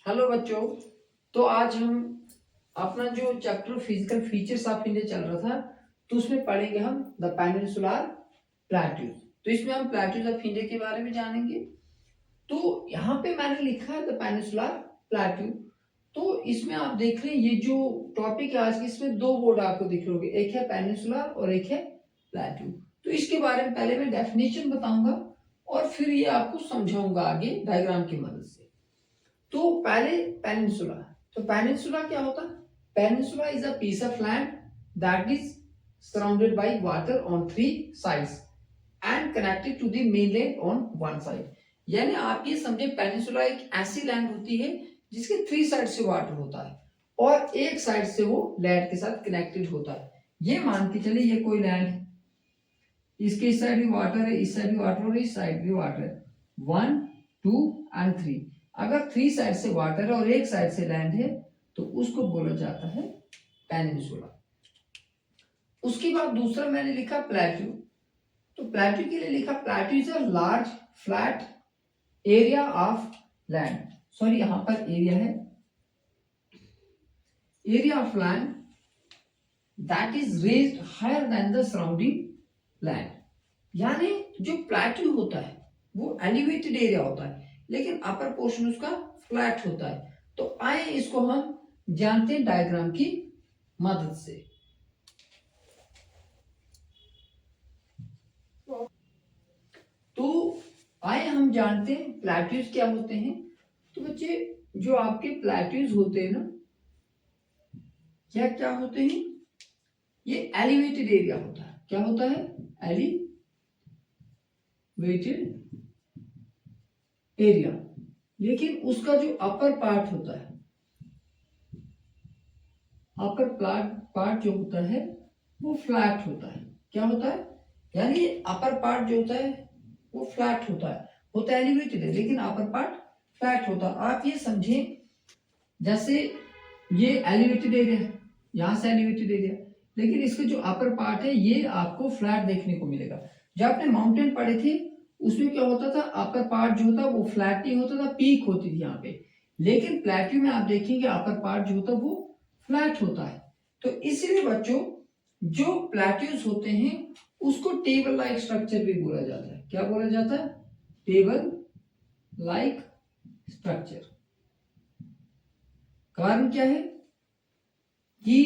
Hello बच्चों। तो आज हम अपना जो chapter physical features of India चल रहा था तो उसमें पढ़ेंगे हम द पेनिनसुलर प्लेट्यूज। तो इसमें हम प्लेट्यूज ऑफ इंडिया के बारे में जानेंगे। तो यहाँ पे मैंने लिखा है द पेनिनसुलर प्लेट्यू। तो इसमें आप देख रहे हैं ये जो टॉपिक है आज की, इसमें दो बोर्ड आपको दिख रहे होंगे, एक है पेनिनसुलर और एक है प्लेट्यू। तो इसके बारे में पहले मैं डेफिनेशन बताऊंगा और फिर ये आपको समझाऊंगा आगे डायग्राम की मदद से। तो पहले पेनिनसुला। तो पेनिनसुला क्या होता है? Peninsula is a piece of land that is surrounded by water on three sides and connected to the mainland on one side. यानी आप ये समझे पेनिनसुला एक ऐसी लैंड होती है जिसके थ्री साइड से वाटर होता है और एक साइड से वो लैंड के साथ कनेक्टेड होता है। ये मान के चलिए ये कोई लैंड है, इसके इस साइड भी वाटर है, इस साइड भी वाटर और इस साइड भी वाटर है, 1 2 एंड 3। अगर थ्री साइड से वाटर है और एक साइड से लैंड है तो उसको बोला जाता है पेनिनसुला। उसके बाद दूसरा मैंने लिखा प्लेट्यू। तो प्लेट्यू के लिए लिखा plateau is a large flat area of land. Sorry यहां पर एरिया है, area of land that is raised higher than the surrounding land. यानी जो प्लेट्यू होता है वो एलिवेटेड एरिया होता है लेकिन अपर पोर्शन उसका फ्लैट होता है। तो आए इसको हम जानते हैं डायग्राम की मदद से। तो आए हम जानते हैं प्लेट्यूज क्या होते हैं। तो बच्चे जो आपके प्लेट्यूज होते हैं ना, क्या क्या होते हैं? ये एलिवेटेड एरिया होता है। क्या होता है? Elevated area. लेकिन उसका जो अपर पार्ट होता है, अपर पार्ट जो होता है वो फ्लैट होता है। क्या होता है? यानी अपर पार्ट जो होता है वो फ्लैट होता है एलिवेटेड है लेकिन अपर पार्ट फ्लैट होता है। आप ये समझें जैसे ये एलिवेटेड एरिया है, यहां से एलिवेटेड एरिया, लेकिन इसका जो अपर पार्ट है ये आपको फ्लैट देखने को मिलेगा। जब आपने माउंटेन पढ़े थे उसमें क्या होता था, अपर पार्ट जो होता वो फ्लैट नहीं होता था, पीक होती थी यहाँ पे। लेकिन प्लेट्यू में आप देखेंगे अपर पार्ट जो होता है वो फ्लैट होता है। तो इसलिए बच्चों जो प्लेट्यूज होते हैं उसको टेबल लाइक स्ट्रक्चर भी बोला जाता है। क्या बोला जाता है? Table like structure. कारण क्या है कि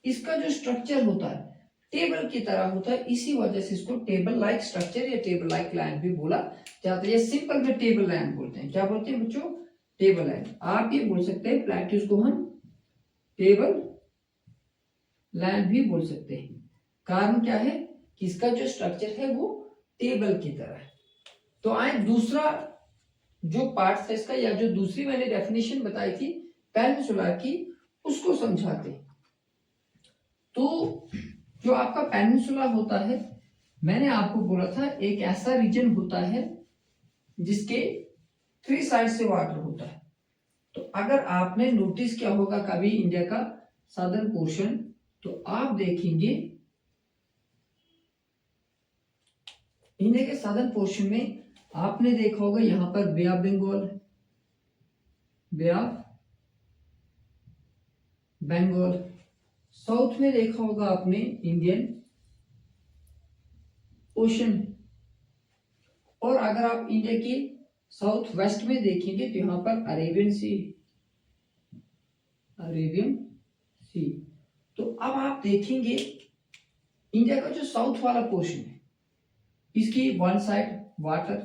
इसका जो स्ट्रक्चर होता है टेबल की तरह होता है, इसी वजह से इसको टेबल लाइक स्ट्रक्चर या टेबल लाइक लैंड भी बोला जाता है। सिंपल में टेबल लैंड बोलते हैं। क्या बोलते हैं बच्चों? Table land. आप ये बोल सकते हैं प्लेट्यूज को हम टेबल लैंड भी बोल सकते हैं। कारण क्या है कि इसका जो स्ट्रक्चर है वो टेबल की तरह है। तो आए दूसरा जो पार्ट था इसका, या जो दूसरी मैंने डेफिनेशन बताई थी पेनिनसुलर की, उसको समझाते। तो जो आपका पेनिनसुला होता है, मैंने आपको बोला था एक ऐसा रीजन होता है जिसके थ्री साइड से वाटर होता है। तो अगर आपने नोटिस किया होगा कभी इंडिया का सदर्न पोर्शन, तो आप देखेंगे इंडिया के सदर्न पोर्शन में आपने देखा होगा यहां पर Bay of Bengal, Bay of Bengal. South में देखा होगा आपने इंडियन ओशन। और अगर आप इंडिया के साउथ वेस्ट में देखेंगे तो यहां पर अरेबियन सी, अरेबियन सी। तो अब आप देखेंगे इंडिया का जो साउथ वाला पोर्शन है इसकी one side water,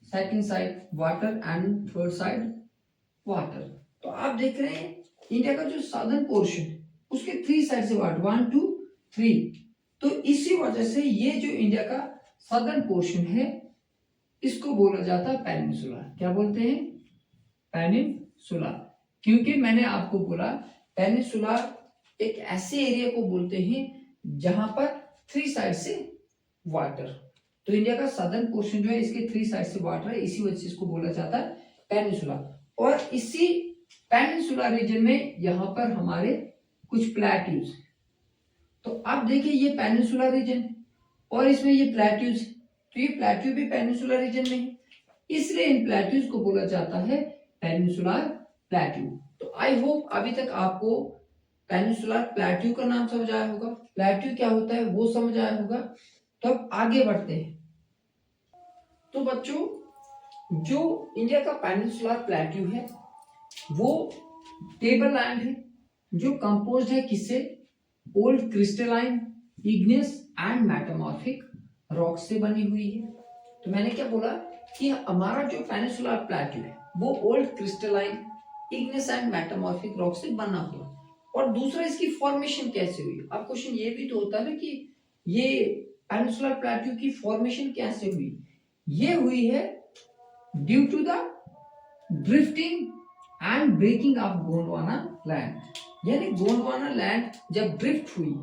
second side water and third side water. तो आप देख रहे हैं इंडिया का जो सदर्न पोर्शन उसके थ्री साइड से वाटर, 1 2 3। तो इसी वजह से ये जो इंडिया का सदर्न पोर्शन है इसको बोला जाता है पेनिनसुला। क्या बोलते हैं? पेनिनसुला। क्योंकि मैंने आपको बोला पेनिनसुला एक ऐसे एरिया को बोलते हैं जहां पर थ्री साइड से वाटर। तो इंडिया का सदर्न पोर्शन जो है इसके थ्री साइड से वाटर है, इसी वजह से इसको बोला जाता है पेनिनसुला। और इसी पेनिनसुला रीजन में यहां पर हमारे कुछ प्लेट्यूज। तो अब देखिए ये पेनिनसुला रीजन और इसमें ये प्लेट्यूज, तो ये प्लेट्यू भी पेनिनसुला रीजन में है, इसलिए इन प्लेट्यूज को बोला जाता है पेनिनसुलर प्लेट्यू। तो आई होप अभी तक आपको पेनिनसुलर प्लेट्यू का नाम समझ आया होगा, प्लेट्यू क्या होता है वो समझ आया होगा। तो अब आगे बढ़ते हैं। तो बच्चों, जो इंडिया का पेनिनसुलर प्लेट्यू है वो टेबल लैंड है, जो कंपोज्ड है किससे? Old crystalline, igneous and metamorphic rock से बनी हुई है। तो मैंने क्या बोला कि हमारा जो पेनिनसुलर प्लेट्यू है वो old crystalline, igneous and metamorphic rock से बना हुआ। और दूसरा, इसकी फॉर्मेशन कैसे हुई? अब क्वेश्चन ये भी तो होता है ना कि ये पेनिनसुलर प्लेट्यू की फॉर्मेशन कैसे हुई? ये हुई है due to the drifting and breaking off Gondwana land. यानी गोंडवाना लैंड जब ड्रिफ्ट हुई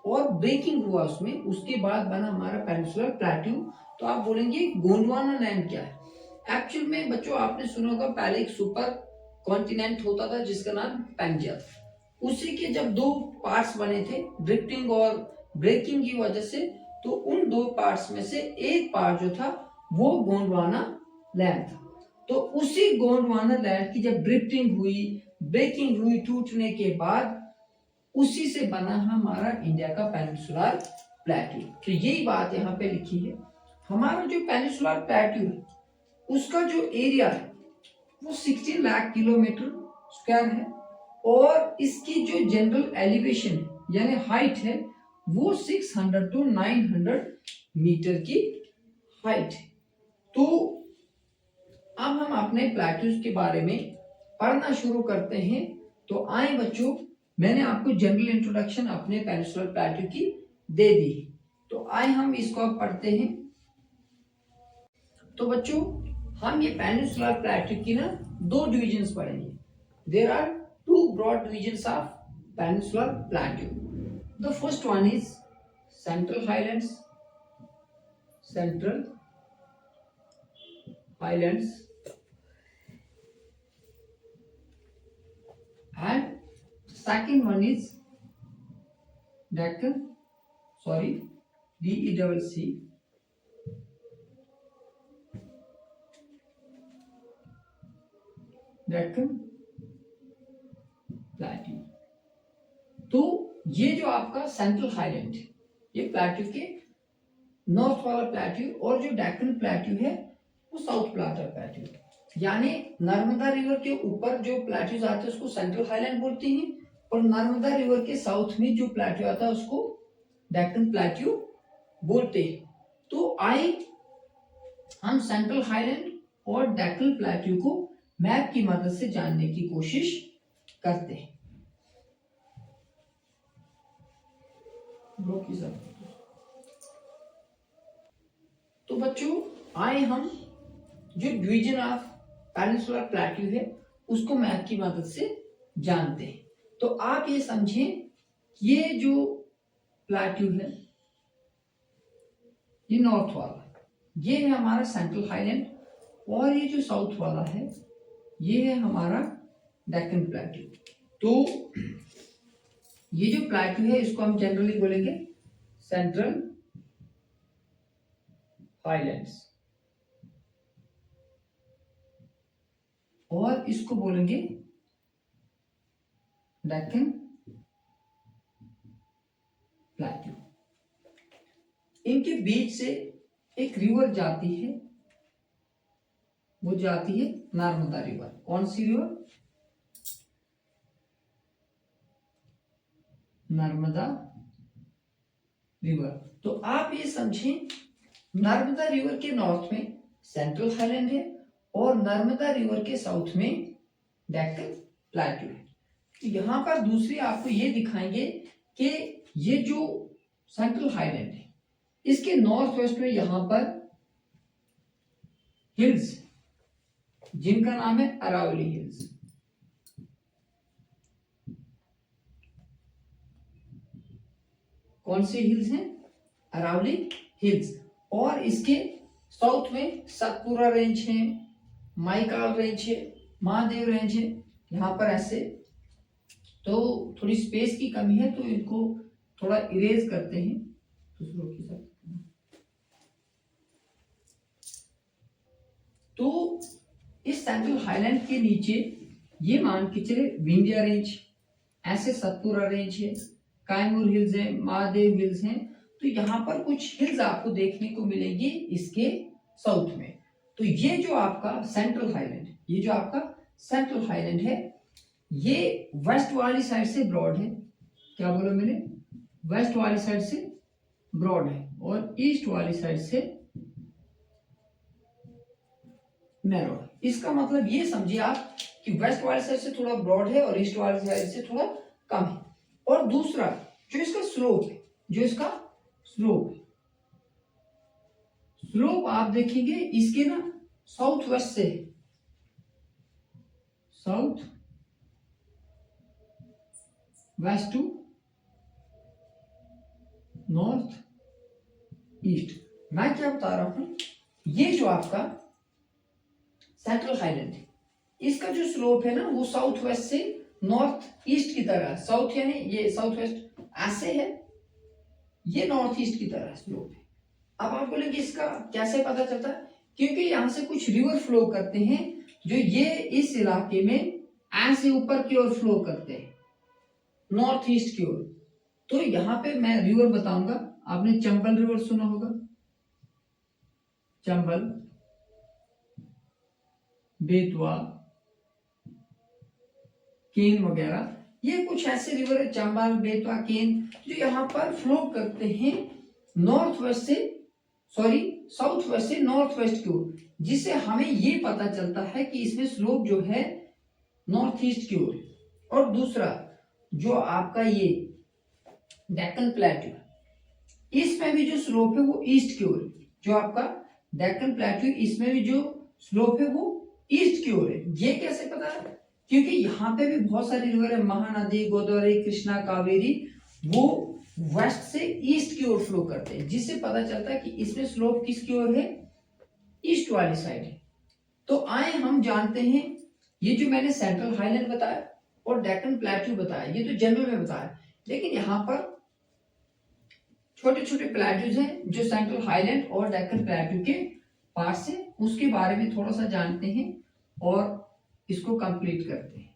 और ब्रेकिंग हुआ उसमें, उसके बाद बना हमारा पेनिनसुलर प्लेट्यू। तो आप बोलेंगे गोंडवाना लैंड क्या है? एक्चुअल में बच्चों आपने सुना होगा पहले एक सुपर कॉन्टिनेंट होता था जिसका नाम पैंजिया था। उसी के जब दो पार्ट्स बने थे ड्रिफ्टिंग और ब्रेकिंग की वजह से, तो उन दो पार्ट्स में से एक पार्ट जो था वो गोंडवाना लैंड था। तो उसी गोंडवाना लैंड की जब ड्रिफ्टिंग हुई, ब्रेकिंग हुई, टूटने के बाद उसी से बना हमारा इंडिया का पेनिनसुलर प्लेट्यू। तो यही बात यहाँ पे लिखी है। हमारा जो पेनिनसुलर प्लेट्यू है उसका जो एरिया है वो 16 लाख किलोमीटर स्क्वायर है, और इसकी जो जनरल एलिवेशन यानी हाइट है वो 600 to 900 मीटर की हाइट है। तो अब हम अपने प्लेट्यूज के बारे में पढ़ना शुरू करते हैं। तो आए बच्चों, मैंने आपको जनरल इंट्रोडक्शन अपने पेनिनसुलर प्लेट्यू की दे दी। तो आए हम इसको अब पढ़ते हैं। तो बच्चों, हम ये पेनिनसुलर प्लेट्यू की ना दो डिविजन्स पढ़ेंगे। There are two broad divisions of peninsular plateau. The first one is central highlands, central highlands, and second one is Deccan, sorry, DECC, Deccan plateau. तो ये जो आपका सेंट्रल हाईलैंड है ये प्लेट्यू के नॉर्थ वाला प्लेट्यू, और जो डेक्कन प्लेट्यू है वो साउथ प्लेट्यू है। यानी नर्मदा रिवर के ऊपर जो प्लेट्यूज आते हैं उसको सेंट्रल हाईलैंड बोलते हैं, और नर्मदा रिवर के साउथ में जो प्लेट्यू आता है उसको डेक्कन प्लेट्यू बोलते हैं। तो आए हम सेंट्रल हाईलैंड और डेक्कन प्लेट्यू को मैप की मदद से जानने की कोशिश करते हैं। तो बच्चों, आए हम जो डिवीजन ऑफ पेनिनसुलर प्लेट्यू है उसको मैप की मदद से जानते हैं। तो आप ये समझें, ये जो प्लेट्यू है ये नॉर्थ वाला, ये है हमारा सेंट्रल हाईलैंड, और ये जो साउथ वाला है ये है हमारा डेक्कन प्लेट्यू। तो ये जो प्लेट्यू है इसको हम जनरली बोलेंगे सेंट्रल हाईलैंड्स, और इसको बोलेंगे डेक्कन प्लेट्यू। इनके बीच से एक रिवर जाती है, वो जाती है नर्मदा रिवर। कौन सी रिवर? नर्मदा रिवर। तो आप ये समझें, नर्मदा रिवर के नॉर्थ में सेंट्रल हाईलैंड है और नर्मदा रिवर के साउथ में डेक्कन प्लेट्यू है। तो यहां पर दूसरी आपको ये दिखाएंगे कि ये जो सेंट्रल हाईलैंड है इसके नॉर्थ वेस्ट में यहां पर हिल्स जिनका नाम है अरावली हिल्स। कौन सी हिल्स हैं? अरावली हिल्स। और इसके साउथ में सतपुरा रेंज है, माइकाल रेंज है, महादेव रेंज है। यहाँ पर ऐसे तो थोड़ी स्पेस की कमी है तो इनको थोड़ा इरेज करते हैं दूसरों के साथ। तो इस सेंट्रल हाईलैंड के नीचे ये मान के चले विंध्या रेंज, ऐसे सतपुरा रेंज है, कैमूर हिल्स है, महादेव हिल्स हैं। तो यहाँ पर कुछ हिल्स आपको देखने को मिलेगी इसके साउथ में। तो ये जो आपका सेंट्रल हाईलैंड, ये जो आपका सेंट्रल हाईलैंड है, ये वेस्ट वाली साइड से ब्रॉड है। क्या बोला मैंने? वेस्ट वाली साइड से ब्रॉड है और ईस्ट वाली साइड से नैरो है। इसका मतलब ये समझिए आप कि वेस्ट वाली साइड से थोड़ा ब्रॉड है और ईस्ट वाली साइड से थोड़ा कम है। और दूसरा जो इसका स्लोप है, जो इसका स्लोप है, स्लोप आप देखेंगे इसके ना साउथ वेस्ट से, south west to north east. मैं क्या बता रहा हूं, ये जो आपका सेंट्रल हाईलैंड है, इसका जो स्लोप है ना वो साउथ वेस्ट से नॉर्थ ईस्ट की तरह, साउथ यानी ये साउथ वेस्ट ऐसे है, ये नॉर्थ ईस्ट की तरह स्लोप है। अब आप बोलेंगे इसका कैसे पता चलता है? क्योंकि यहां से कुछ रिवर फ्लो करते हैं जो ये इस इलाके में ऐसे ऊपर की ओर फ्लो करते हैं नॉर्थ ईस्ट की ओर। तो यहां पे मैं रिवर बताऊंगा, आपने चंबल रिवर सुना होगा, चंबल, बेतवा, केन वगैरह, ये कुछ ऐसे रिवर है चंबल, बेतवा, केन, जो यहाँ पर फ्लो करते हैं नॉर्थ वेस्ट से, सॉरी साउथ वेस्ट से नॉर्थ वेस्ट की ओर, जिससे हमें ये पता चलता है कि इसमें स्लोप जो है नॉर्थ ईस्ट की ओर। और दूसरा जो आपका ये डेक्कन प्लेट्यू, इसमें भी जो स्लोप है वो ईस्ट की ओर, जो आपका डेक्कन प्लेट्यू इसमें भी जो स्लोप है वो ईस्ट की ओर है। ये कैसे पता है? क्योंकि यहाँ पे भी बहुत सारी रिवर है, महानदी, गोदावरी, कृष्णा, कावेरी, वो वेस्ट से ईस्ट की ओर फ्लो करते हैं, जिससे पता चलता है कि इसमें स्लोप किसकी ओर है? ईस्ट वाली साइड है। तो आए हम जानते हैं, ये जो मैंने सेंट्रल हाईलैंड बताया और डेक्कन प्लेट्यू बताया, ये तो जनरल में बताया, लेकिन यहाँ पर छोटे छोटे प्लेट्यूज हैं जो सेंट्रल हाईलैंड और डेक्कन प्लेट्यू के पास है, उसके बारे में थोड़ा सा जानते हैं और इसको कंप्लीट करते हैं।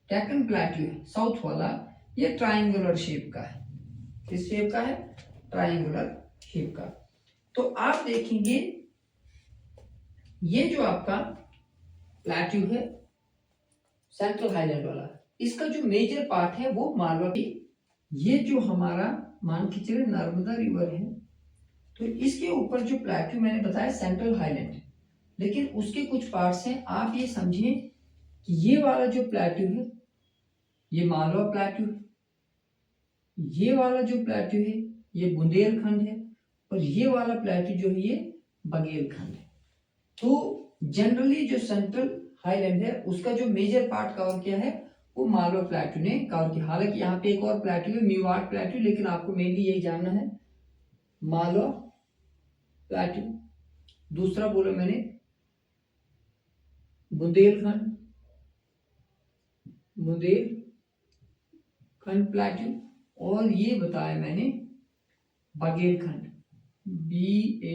डेक्कन प्लेट्यू है साउथ वाला, ये ट्रायंगुलर शेप का है। किस शेप का है? ट्रायंगुलर शेप का। तो आप देखेंगे ये जो आपका प्लेट्यू है सेंट्रल हाईलैंड वाला, इसका जो मेजर पार्ट है वो मालवा की, ये जो हमारा मान के चले नर्मदा रिवर है, तो इसके ऊपर जो प्लेट्यू मैंने बताया सेंट्रल हाईलैंड, लेकिन उसके कुछ पार्ट्स हैं। आप ये समझिए कि ये वाला जो प्लेट्यू है ये मालवा प्लेट्यू है, ये वाला जो प्लेट्यू है ये बुंदेलखंड है, और ये वाला प्लेट्यू जो है ये बघेलखंड है। तो जनरली जो सेंट्रल हाईलैंड है उसका जो मेजर पार्ट कवर किया है वो मालवा प्लेट्यू ने कवर किया। हालांकि यहाँ पे एक और प्लेट्यू है मेवाड़ प्लेट्यू, लेकिन आपको मेनली यही जानना है मालवा प्लेट्यू। दूसरा बोला मैंने बुंदेलखंड, बुंदेलखंड प्लेट्यू, और ये बताया मैंने बघेलखंड, BAGHELKHAND,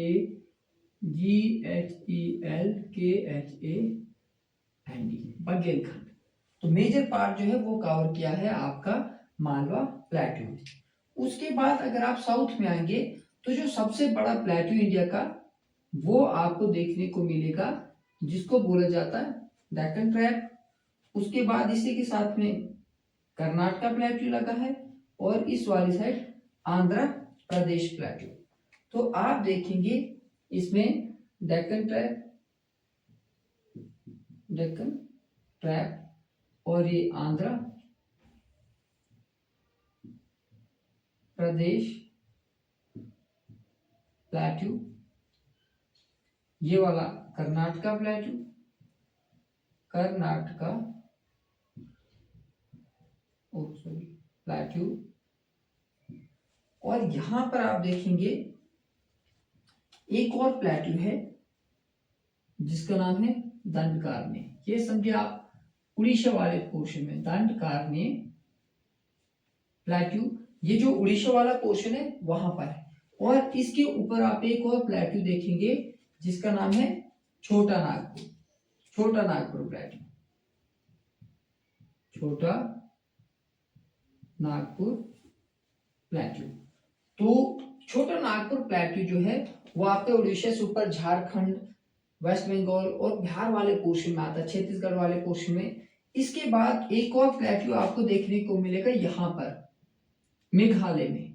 बघेलखंड। तो मेजर पार्ट जो है वो कवर किया है आपका मालवा प्लेट्यू। उसके बाद अगर आप साउथ में आएंगे तो जो सबसे बड़ा प्लेट्यू इंडिया का वो आपको देखने को मिलेगा, जिसको बोला जाता है डेक्कन ट्रैप। उसके बाद इसी के साथ में कर्नाटका प्लेट्यू लगा है, और इस वाली साइड आंध्र प्रदेश प्लेट्यू। तो आप देखेंगे इसमें डेक्कन ट्रैप और ये आंध्र प्रदेश प्लेट्यू, ये वाला कर्नाटका प्लेट्यू, प्लेट्यू, और यहां पर आप देखेंगे एक और प्लेट्यू है जिसका नाम है दंडकारण्य। ये समझिए आप उड़ीसा वाले पोर्शन में दंडकारण्य प्लेट्यू, ये जो उड़ीसा वाला पोर्शन है वहां पर है। और इसके ऊपर आप एक और प्लेट्यू देखेंगे जिसका नाम है छोटा नागपुर प्लेट्यू। छोटा नागपुर प्लेट्यू। तो छोटा नागपुर प्लेट्यू जो है वो आपके उड़ीसा से ऊपर झारखंड, वेस्ट बंगाल और बिहार वाले पोर्शन में आता है, छत्तीसगढ़ वाले पोर्शन में। इसके बाद एक और प्लेट्यू आपको देखने को मिलेगा यहाँ पर मेघालय में,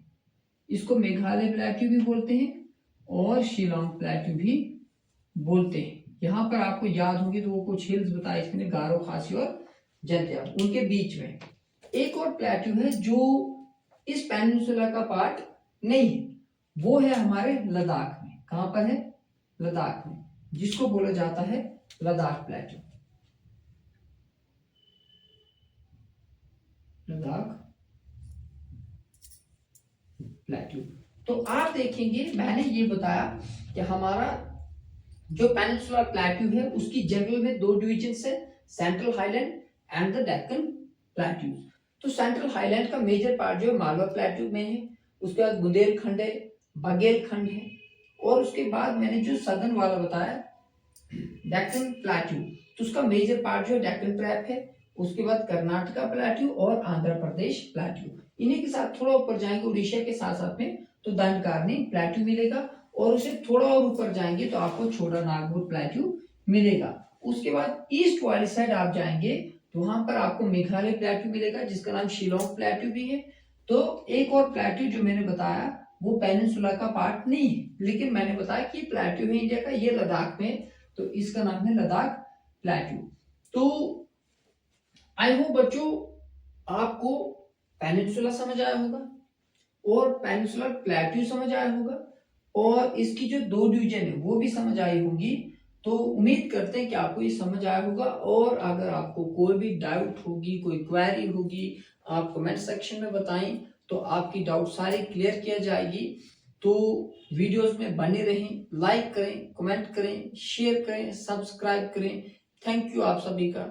इसको मेघालय प्लेट्यू भी बोलते हैं और शिलोंग प्लेट्यू भी बोलते हैं। यहाँ पर आपको याद होगी तो वो कुछ हिल्स बताए इसमें, गारो, खासी और जंतिया, उनके बीच में एक और प्लेट्यू है जो इस पेनिनसुला का पार्ट नहीं है, वो है हमारे लद्दाख में। कहां पर है? लद्दाख में, जिसको बोला जाता है लद्दाख प्लेट्यू। लद्दाख प्लेट्यू। तो आप देखेंगे मैंने ये बताया कि हमारा जो पेनिनसुलर प्लेट्यू है उसकी जनरल में दो डिविजन है, central highland and the Deccan plateau. तो सेंट्रल हाईलैंड का मेजर पार्ट जो है मालवा प्लेट्यू में है, उसके बाद बुंदेलखंड है, बघेलखंड है, और उसके बाद मैंने जो सदर्न वाला बताया डेक्कन प्लेट्यू, तो उसका मेजर पार्ट जो है डेक्कन ट्रैप है, उसके बाद कर्नाटका प्लेट्यू और आंध्र प्रदेश प्लेट्यू। इन्हीं के साथ थोड़ा ऊपर जाएंगे उड़ीसा के साथ साथ में तो दंडकारनी प्लेट्यू मिलेगा, और उसे थोड़ा और ऊपर जाएंगे तो आपको छोटा नागपुर प्लेट्यू मिलेगा। उसके बाद ईस्ट वाली साइड आप जाएंगे तो वहां पर आपको मेघालय प्लेट्यू मिलेगा जिसका नाम शिलोंग प्लेट्यू भी है। तो एक और प्लेट्यू जो मैंने बताया वो पेनिनसुला का पार्ट नहीं है, लेकिन मैंने बताया कि प्लेट्यू है इंडिया का, ये लद्दाख में, तो इसका नाम है लद्दाख प्लेट्यू। तो आई होप बच्चों आपको पेनिनसुला समझ आया होगा और पेनिनसुलर प्लेट्यू समझ आया होगा और इसकी जो दो डिवीजन है वो भी समझ आई होंगी। तो उम्मीद करते हैं कि आपको ये समझ आया होगा, और अगर आपको कोई भी डाउट होगी, कोई क्वेरी होगी, आप कमेंट सेक्शन में बताएं तो आपकी डाउट सारी क्लियर किया जाएगी। तो वीडियोस में बने रहें, लाइक करें, कमेंट करें, शेयर करें, सब्सक्राइब करें। थैंक यू आप सभी का।